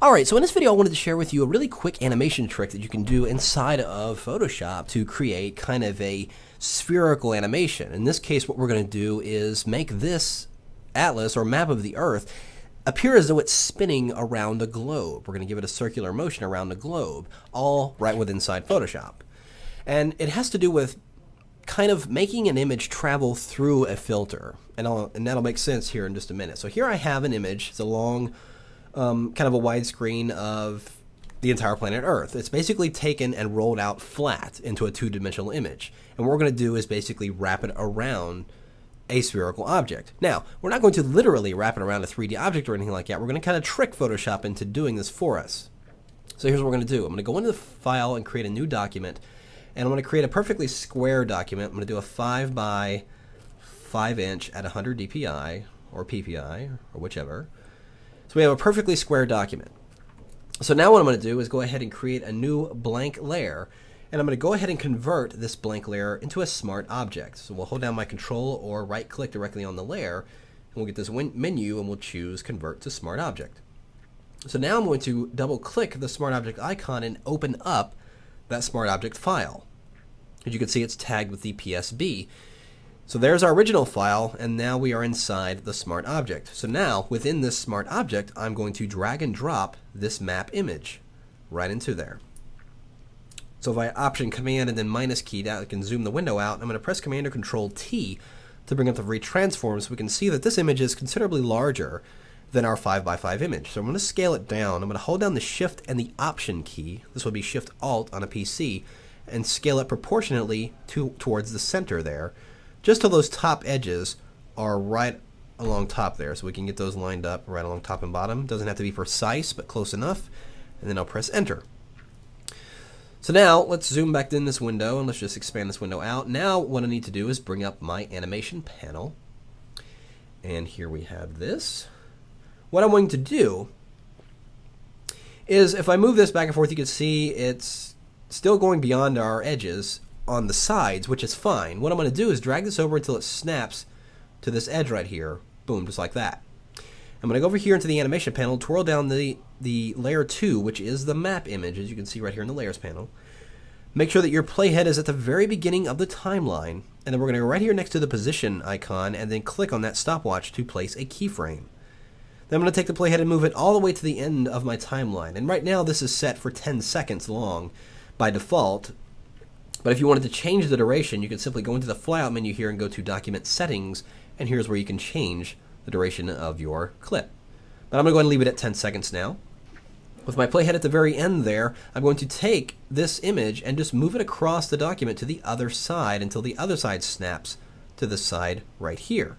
Alright, so in this video I wanted to share with you a really quick animation trick that you can do inside of Photoshop to create kind of a spherical animation. In this case, what we're going to do is make this atlas or map of the Earth appear as though it's spinning around a globe. We're going to give it a circular motion around the globe, all right within inside Photoshop. And it has to do with kind of making an image travel through a filter. And that'll make sense here in just a minute. So here I have an image. It's a long kind of a widescreen of the entire planet Earth. It's basically taken and rolled out flat into a two-dimensional image. And what we're going to do is basically wrap it around a spherical object. Now, we're not going to literally wrap it around a 3D object or anything like that. We're going to kind of trick Photoshop into doing this for us. So here's what we're going to do. I'm going to go into the file and create a new document. And I'm going to create a perfectly square document. I'm going to do a 5 by 5 inch at 100 dpi or ppi or whichever. So we have a perfectly square document. So now what I'm going to do is go ahead and create a new blank layer, and I'm going to go ahead and convert this blank layer into a smart object. So we'll hold down my control or right click directly on the layer, and we'll get this menu and we'll choose convert to smart object. So now I'm going to double click the smart object icon and open up that smart object file. As you can see, it's tagged with the PSB. So there's our original file, and now we are inside the smart object. So now, within this smart object, I'm going to drag and drop this map image right into there. So if I option command and then minus key down, I can zoom the window out. I'm going to press command or control T to bring up the retransform so we can see that this image is considerably larger than our 5 by 5 image. So I'm going to scale it down. I'm going to hold down the shift and the option key. This would be shift alt on a PC, and scale it proportionately towards the center there, just till those top edges are right along top there, so we can get those lined up right along top and bottom. Doesn't have to be precise, but close enough. And then I'll press enter. So now let's zoom back in this window and let's just expand this window out. Now what I need to do is bring up my animation panel. And here we have this. What I'm going to do is if I move this back and forth, you can see it's still going beyond our edges on the sides, which is fine. What I'm going to do is drag this over until it snaps to this edge right here. Boom, just like that. I'm going to go over here into the animation panel, twirl down the layer 2, which is the map image, as you can see right here in the layers panel. Make sure that your playhead is at the very beginning of the timeline, and then we're going to go right here next to the position icon and then click on that stopwatch to place a keyframe. Then I'm going to take the playhead and move it all the way to the end of my timeline. And right now this is set for 10 seconds long by default. But if you wanted to change the duration, you can simply go into the flyout menu here and go to Document Settings, and here's where you can change the duration of your clip. But I'm going to go ahead and leave it at 10 seconds now. With my playhead at the very end there, I'm going to take this image and just move it across the document to the other side until the other side snaps to the side right here.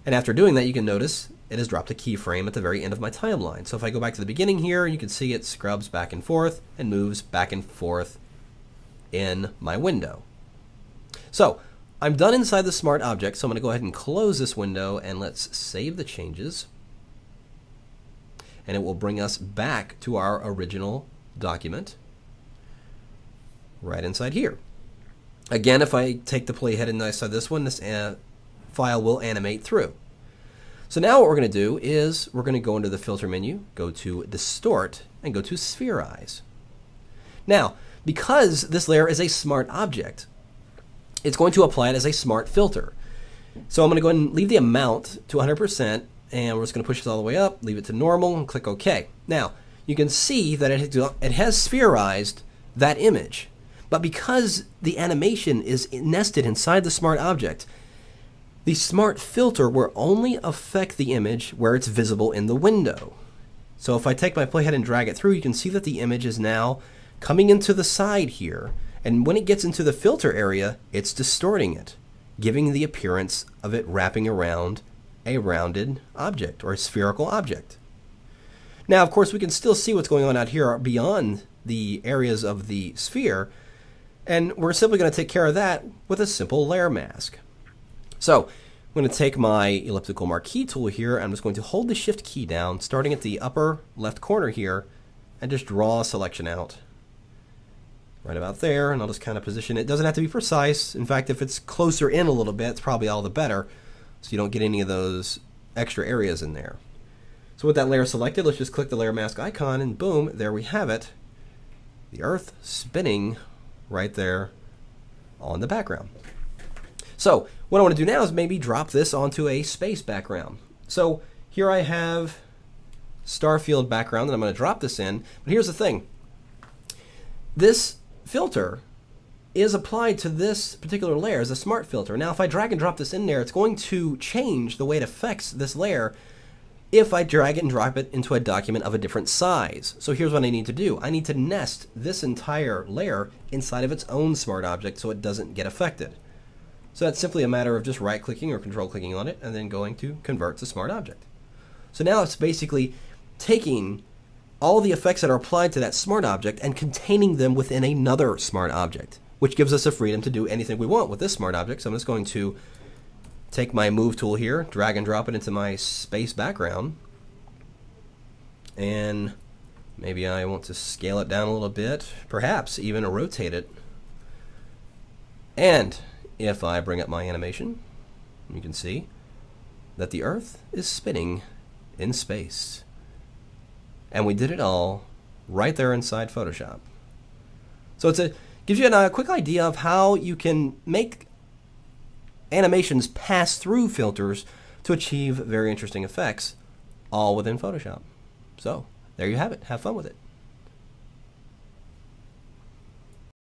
And after doing that, you can notice it has dropped a keyframe at the very end of my timeline. So if I go back to the beginning here, you can see it scrubs back and forth and moves back and forth in my window. So I'm done inside the smart object, so I'm going to go ahead and close this window and let's save the changes. And it will bring us back to our original document right inside here. Again, if I take the playhead inside this one, this file will animate through. So now what we're going to do is we're going to go into the filter menu, go to distort, and go to spherize. Now, because this layer is a smart object, it's going to apply it as a smart filter. So I'm going to go ahead and leave the amount to 100%, and we're just going to push this all the way up, leave it to normal, and click OK. Now, you can see that it has spherized that image. But because the animation is nested inside the smart object, the smart filter will only affect the image where it's visible in the window. So if I take my playhead and drag it through, you can see that the image is now coming into the side here, and when it gets into the filter area, it's distorting it, giving the appearance of it wrapping around a rounded object or a spherical object. Now, of course, we can still see what's going on out here beyond the areas of the sphere, and we're simply going to take care of that with a simple layer mask. So I'm going to take my elliptical marquee tool here. I'm just going to hold the shift key down, starting at the upper left corner here, and just draw a selection out right about there, and I'll just kind of position it. It doesn't have to be precise. In fact, if it's closer in a little bit, it's probably all the better, so you don't get any of those extra areas in there. So with that layer selected, let's just click the layer mask icon, and boom, there we have it. The Earth spinning right there on the background. So what I want to do now is maybe drop this onto a space background. So here I have Starfield background that I'm going to drop this in. But here's the thing. This filter is applied to this particular layer as a smart filter. Now if I drag and drop this in there, it's going to change the way it affects this layer if I drag it and drop it into a document of a different size. So here's what I need to do. I need to nest this entire layer inside of its own smart object so it doesn't get affected. So that's simply a matter of just right-clicking or control-clicking on it and then going to convert to smart object. So now it's basically taking all the effects that are applied to that smart object and containing them within another smart object, which gives us the freedom to do anything we want with this smart object. So I'm just going to take my move tool here, drag and drop it into my space background, and maybe I want to scale it down a little bit, perhaps even rotate it. And if I bring up my animation, you can see that the Earth is spinning in space. And we did it all right there inside Photoshop. So it gives you a quick idea of how you can make animations pass through filters to achieve very interesting effects, all within Photoshop. So there you have it. Have fun with it.